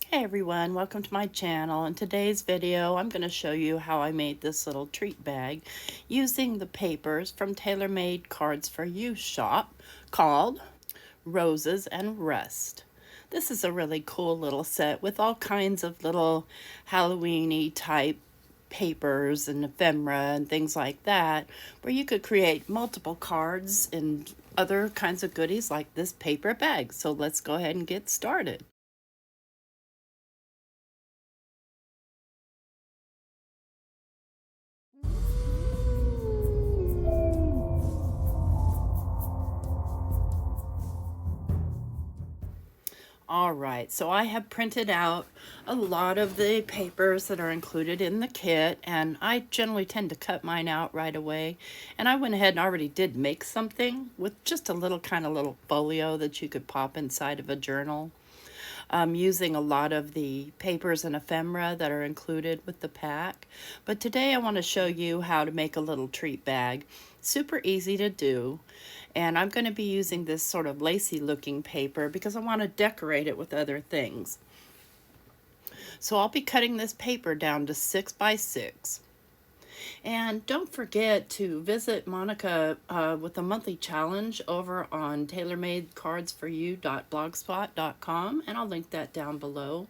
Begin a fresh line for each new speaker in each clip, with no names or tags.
Hey everyone, welcome to my channel. In today's video, I'm going to show you how I made this little treat bag using the papers from Taylormadecards4u shop called Roses and Rust. This is a really cool little set with all kinds of little Halloween-y type papers and ephemera and things like that, where you could create multiple cards and other kinds of goodies like this paper bag. So let's go ahead and get started. All right, so I have printed out a lot of the papers that are included in the kit, and I generally tend to cut mine out right away. And I went ahead and already did make something with just a little little folio that you could pop inside of a journal. Using a lot of the papers and ephemera that are included with the pack. But today I want to show you how to make a little treat bag. Super easy to do. And I'm going to be using this sort of lacy looking paper because I want to decorate it with other things. So I'll be cutting this paper down to 6 by 6. And don't forget to visit Monica with a monthly challenge over on tailormadecards4u.blogspot.com, and I'll link that down below.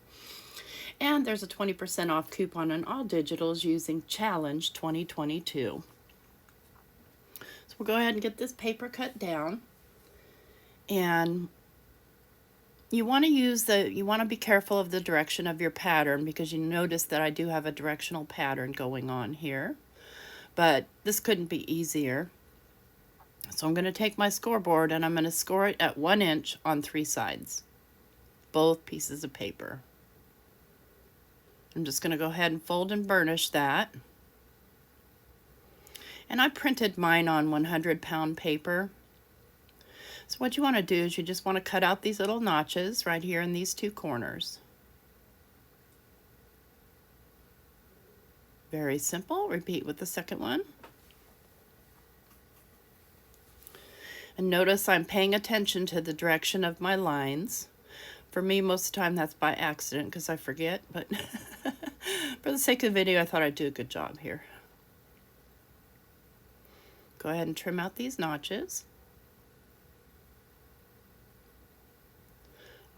And there's a 20% off coupon on all digitals using Challenge 2022. So we'll go ahead and get this paper cut down. And you want to be careful of the direction of your pattern, because you notice that I do have a directional pattern going on here. But this couldn't be easier. So I'm going to take my scoreboard and I'm going to score it at 1 inch on 3 sides, both pieces of paper. I'm just going to go ahead and fold and burnish that. And I printed mine on 100-pound paper. So what you want to do is you just want to cut out these little notches right here in these 2 corners. Very simple. Repeat with the second one. And notice I'm paying attention to the direction of my lines. For me, most of the time that's by accident because I forget, but for the sake of the video, I thought I'd do a good job here. Go ahead and trim out these notches.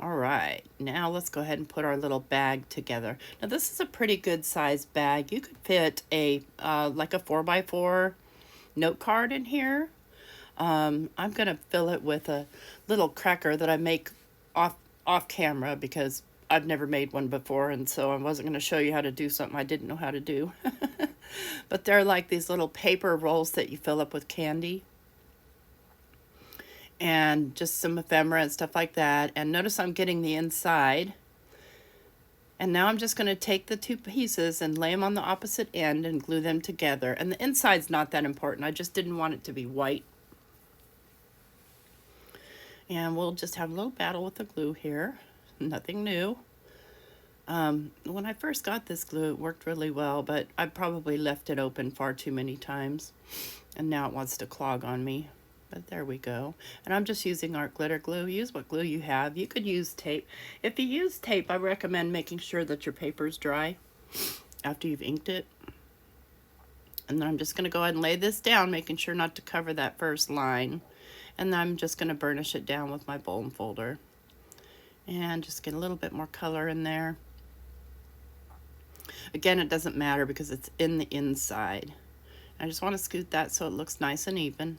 All right, now let's go ahead and put our little bag together. Now this is a pretty good sized bag. You could fit a like a 4x4 note card in here. I'm gonna fill it with a little cracker that I make off camera because I've never made one before, and so I wasn't gonna show you how to do something I didn't know how to do. But they're like these little paper rolls that you fill up with candy. And just some ephemera and stuff like that. And notice I'm getting the inside. And now I'm just going to take the 2 pieces and lay them on the opposite end and glue them together. And the inside's not that important. I just didn't want it to be white. And we'll just have a little battle with the glue here. Nothing new. When I first got this glue, it worked really well, but I probably left it open far too many times. And now it wants to clog on me. But there we go. And I'm just using art glitter glue. Use what glue you have. You could use tape. If you use tape, I recommend making sure that your paper's dry after you've inked it. And then I'm just going to go ahead and lay this down, making sure not to cover that first line. And then I'm just going to burnish it down with my bone folder. And just get a little bit more color in there. Again, it doesn't matter because it's in the inside. I just want to scoot that so it looks nice and even.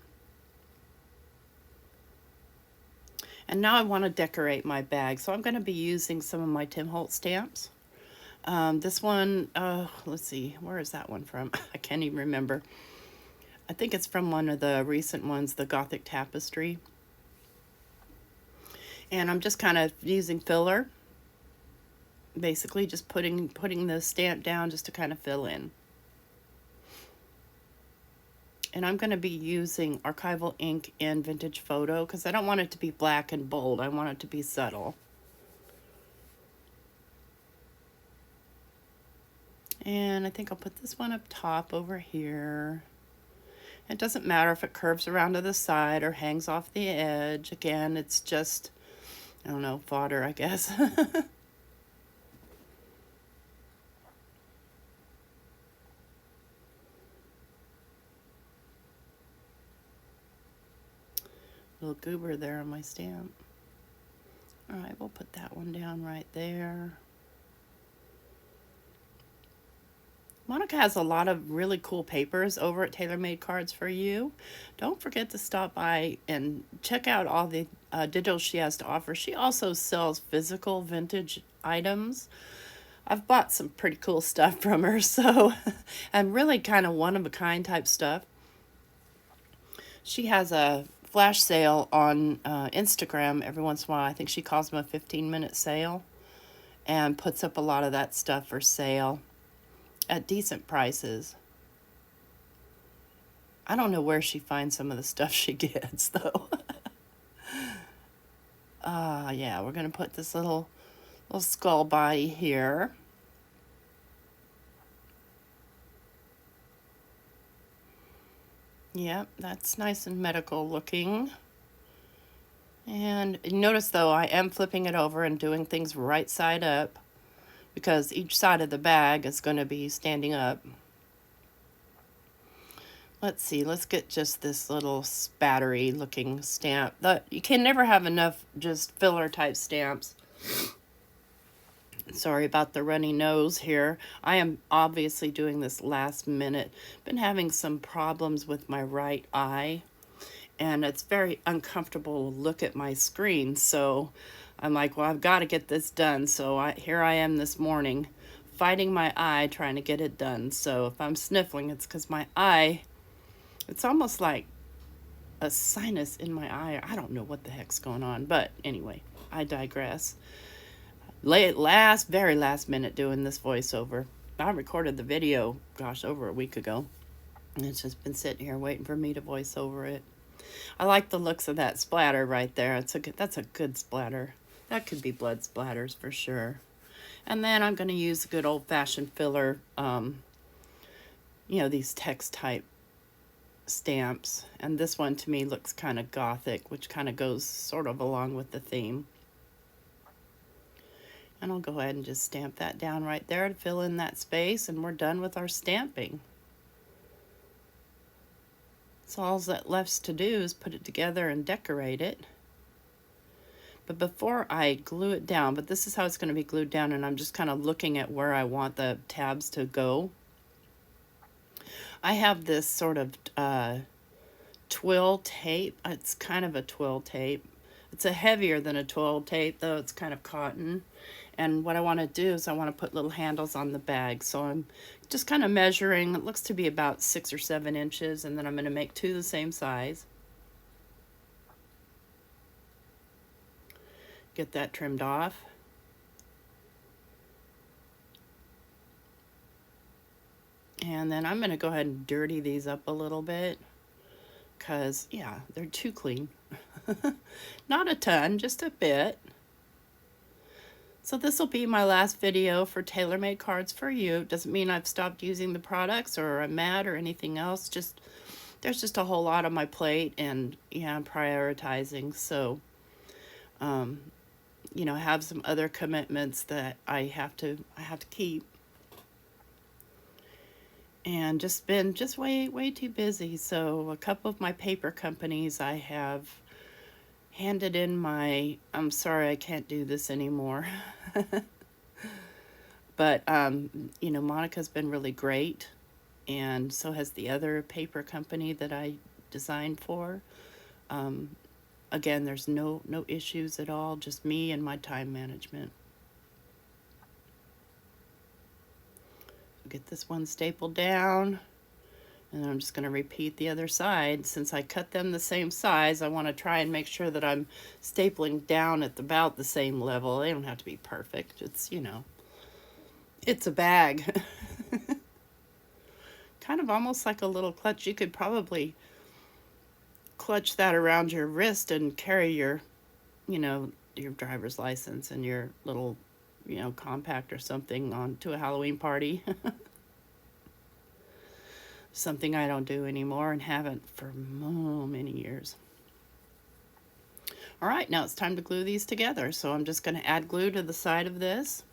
And now I want to decorate my bag, so I'm going to be using some of my Tim Holtz stamps. This one, let's see, where is that one from? I can't even remember. I think it's from one of the recent ones, the Gothic Tapestry. And I'm just kind of using filler, basically just putting the stamp down just to kind of fill in. And I'm going to be using archival ink in Vintage Photo because I don't want it to be black and bold. I want it to be subtle. And I think I'll put this one up top over here. It doesn't matter if it curves around to the side or hangs off the edge. Again, it's just, I don't know, fodder, I guess. little goober there on my stamp. All right, we'll put that one down right there. Monica has a lot of really cool papers over at Taylormadecards4u. Don't forget to stop by and check out all the digitals she has to offer. She also sells physical vintage items. I've bought some pretty cool stuff from her, so, and really kind of one-of-a-kind type stuff. She has a flash sale on Instagram every once in a while. I think she calls them a 15-minute sale, and puts up a lot of that stuff for sale at decent prices. I don't know where she finds some of the stuff she gets, though. Yeah, we're going to put this little skull body here. Yep, that's nice and medical looking. And notice, though, I am flipping it over and doing things right side up, because each side of the bag is going to be standing up. Let's see, let's get just this little spattery looking stamp. You can never have enough just filler type stamps. Sorry about the runny nose here. I am obviously doing this last minute. Been having some problems with my right eye, and it's very uncomfortable to look at my screen, so I'm like, well, I've got to get this done. So here I am this morning fighting my eye trying to get it done. So if I'm sniffling, it's because my eye, it's almost like a sinus in my eye. I don't know what the heck's going on, but anyway, I digress. Very last minute doing this voiceover. I recorded the video, gosh, over a week ago, and it's just been sitting here waiting for me to voice over it. I like the looks of that splatter right there. That's a good splatter. That could be blood splatters for sure. And then I'm going to use a good old-fashioned filler, these text type stamps. And this one to me looks kind of gothic, which kind of goes sort of along with the theme. And I'll go ahead and just stamp that down right there to fill in that space, and we're done with our stamping. So all that left to do is put it together and decorate it. But before I glue it down, but this is how it's going to be glued down, and I'm just kind of looking at where I want the tabs to go. I have this sort of twill tape. It's kind of a twill tape. It's a heavier than a twill tape, though it's kind of cotton. And what I want to do is I want to put little handles on the bag. So I'm just kind of measuring. It looks to be about 6 or 7 inches, and then I'm going to make 2 the same size. Get that trimmed off. And then I'm going to go ahead and dirty these up a little bit, because, yeah, they're too clean. Not a ton, just a bit. So this will be my last video for Taylormadecards4u. Doesn't mean I've stopped using the products or I'm mad or anything else. Just there's just a whole lot on my plate, and yeah, I'm prioritizing. So I have some other commitments that I have to keep. And just been way too busy. So a couple of my paper companies I have handed in my, I'm sorry I can't do this anymore. But Monica's been really great, and so has the other paper company that I designed for. Again, there's no issues at all, just me and my time management. Get this one stapled down, and I'm just going to repeat the other side. Since I cut them the same size, I want to try and make sure that I'm stapling down at about the same level. They don't have to be perfect. It's, it's a bag. Kind of almost like a little clutch. You could probably clutch that around your wrist and carry your, your driver's license and your little, compact or something on to a Halloween party. Something I don't do anymore and haven't for many years. All right, now it's time to glue these together. So I'm just going to add glue to the side of this.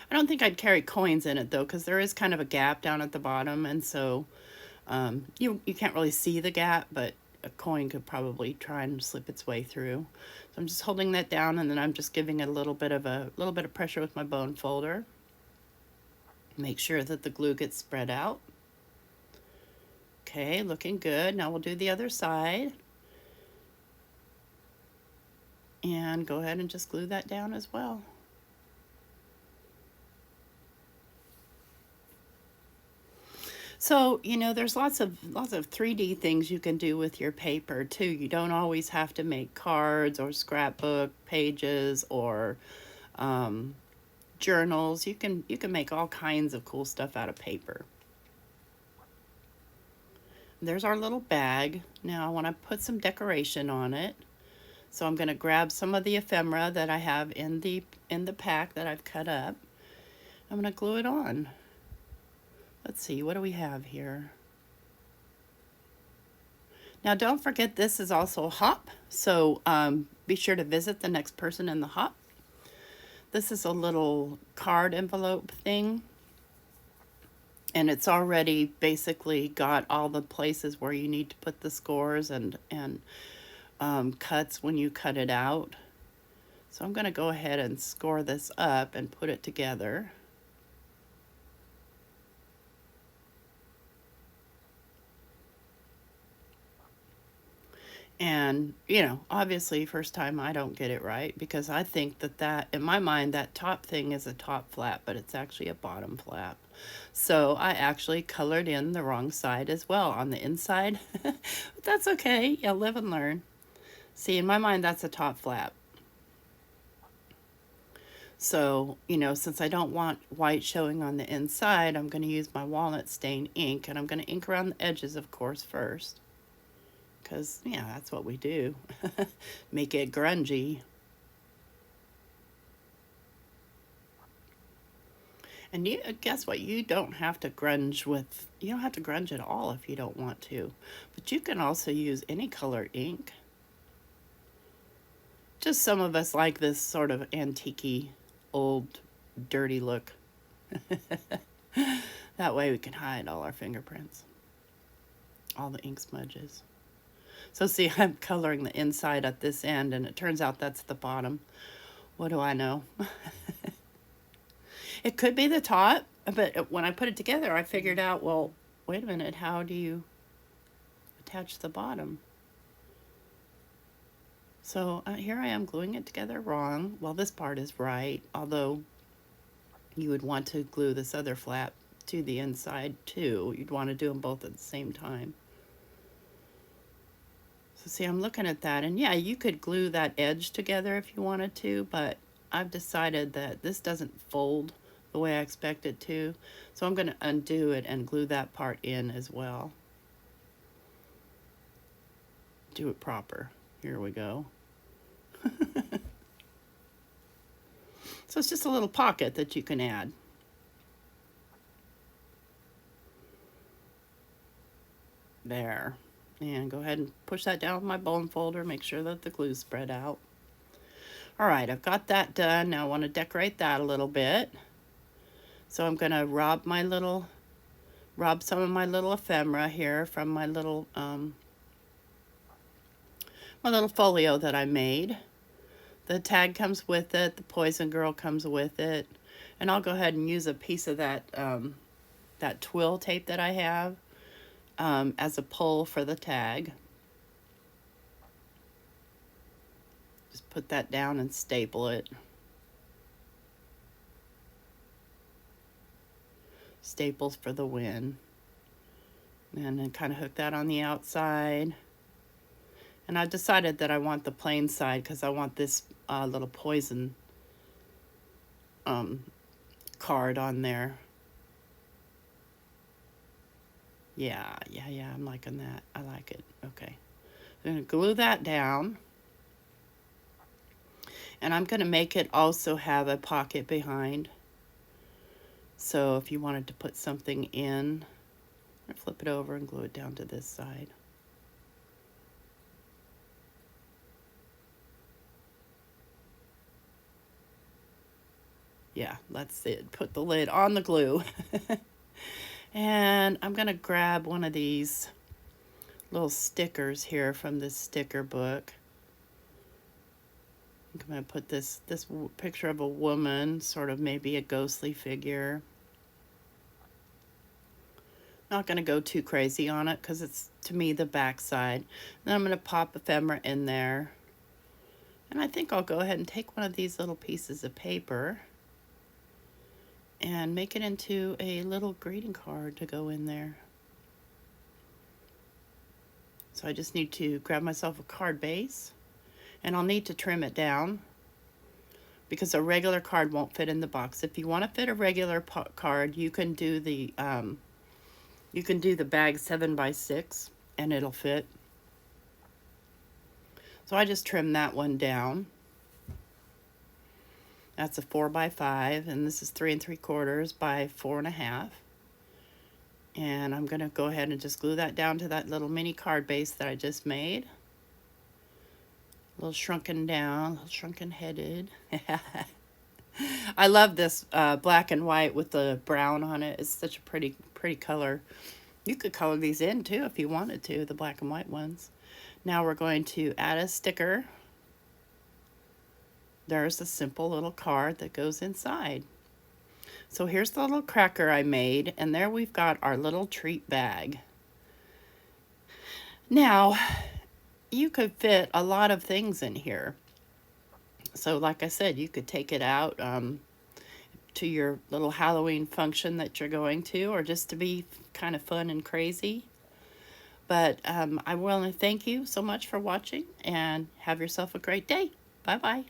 I don't think I'd carry coins in it though, because there is kind of a gap down at the bottom, and so you can't really see the gap, but a coin could probably try and slip its way through. So I'm just holding that down, and then I'm just giving it a little bit of pressure with my bone folder. Make sure that the glue gets spread out. Okay, looking good. Now we'll do the other side. And go ahead and just glue that down as well. So, you know, there's lots of 3D things you can do with your paper too. You don't always have to make cards or scrapbook pages or journals. You can make all kinds of cool stuff out of paper. There's our little bag. Now I want to put some decoration on it. So I'm going to grab some of the ephemera that I have in the pack that I've cut up. I'm going to glue it on. Let's see, what do we have here? Now don't forget, this is also a hop, so be sure to visit the next person in the hop. This is a little card envelope thing, and it's already basically got all the places where you need to put the scores and cuts when you cut it out. So I'm going to go ahead and score this up and put it together. And, you know, obviously first time I don't get it right, because I think that in my mind, that top thing is a top flap, but it's actually a bottom flap. So I actually colored in the wrong side as well on the inside. But that's okay. You'll live and learn. See, in my mind, that's a top flap. So, you know, since I don't want white showing on the inside, I'm going to use my walnut stain ink, and I'm going to ink around the edges, of course, first. Because, yeah, that's what we do. Make it grungy. And guess what? You don't have to grunge at all if you don't want to. But you can also use any color ink. Just some of us like this sort of antique-y, old, dirty look. That way we can hide all our fingerprints. All the ink smudges. So see, I'm coloring the inside at this end, and it turns out that's the bottom. What do I know? It could be the top, but when I put it together, I figured out, well, wait a minute, how do you attach the bottom? So here I am gluing it together wrong. Well, this part is right, although you would want to glue this other flap to the inside too. You'd want to do them both at the same time. So see, I'm looking at that, and yeah, you could glue that edge together if you wanted to, but I've decided that this doesn't fold the way I expect it to. So I'm going to undo it and glue that part in as well. Do it proper. Here we go. So it's just a little pocket that you can add. There. And go ahead and push that down with my bone folder. Make sure that the glue's spread out. All right, I've got that done. Now I want to decorate that a little bit. So I'm going to rob some of my little ephemera here from my little folio that I made. The tag comes with it. The Poison Girl comes with it. And I'll go ahead and use a piece of that that twill tape that I have as a pull for the tag. Just put that down and staple it. Staples for the win. And then kind of hook that on the outside. And I decided that I want the plain side because I want this little poison card on there. Yeah, I'm liking that. I like it. Okay. I'm going to glue that down. And I'm going to make it also have a pocket behind. So if you wanted to put something in, I'm going to flip it over and glue it down to this side. Yeah, that's it. Put the lid on the glue. And I'm going to grab one of these little stickers here from this sticker book. I'm going to put this picture of a woman, sort of maybe a ghostly figure. Not going to go too crazy on it because it's, to me, the back side. Then I'm going to pop ephemera in there. And I think I'll go ahead and take one of these little pieces of paper and make it into a little greeting card to go in there. So I just need to grab myself a card base, and I'll need to trim it down because a regular card won't fit in the box. If you want to fit a regular card, you can do the bag 7x6 and it'll fit. So I just trimmed that one down. That's a 4x5, and this is 3 3/4 by 4.5. And I'm going to go ahead and just glue that down to that little mini card base that I just made. A little shrunken down, a little shrunken headed. I love this black and white with the brown on it. It's such a pretty color. You could color these in too if you wanted to, the black and white ones. Now we're going to add a sticker. There's a simple little card that goes inside. So here's the little cracker I made, and there we've got our little treat bag. Now, you could fit a lot of things in here. So like I said, you could take it out to your little Halloween function that you're going to, or just to be kind of fun and crazy. But I want to thank you so much for watching, and have yourself a great day. Bye-bye.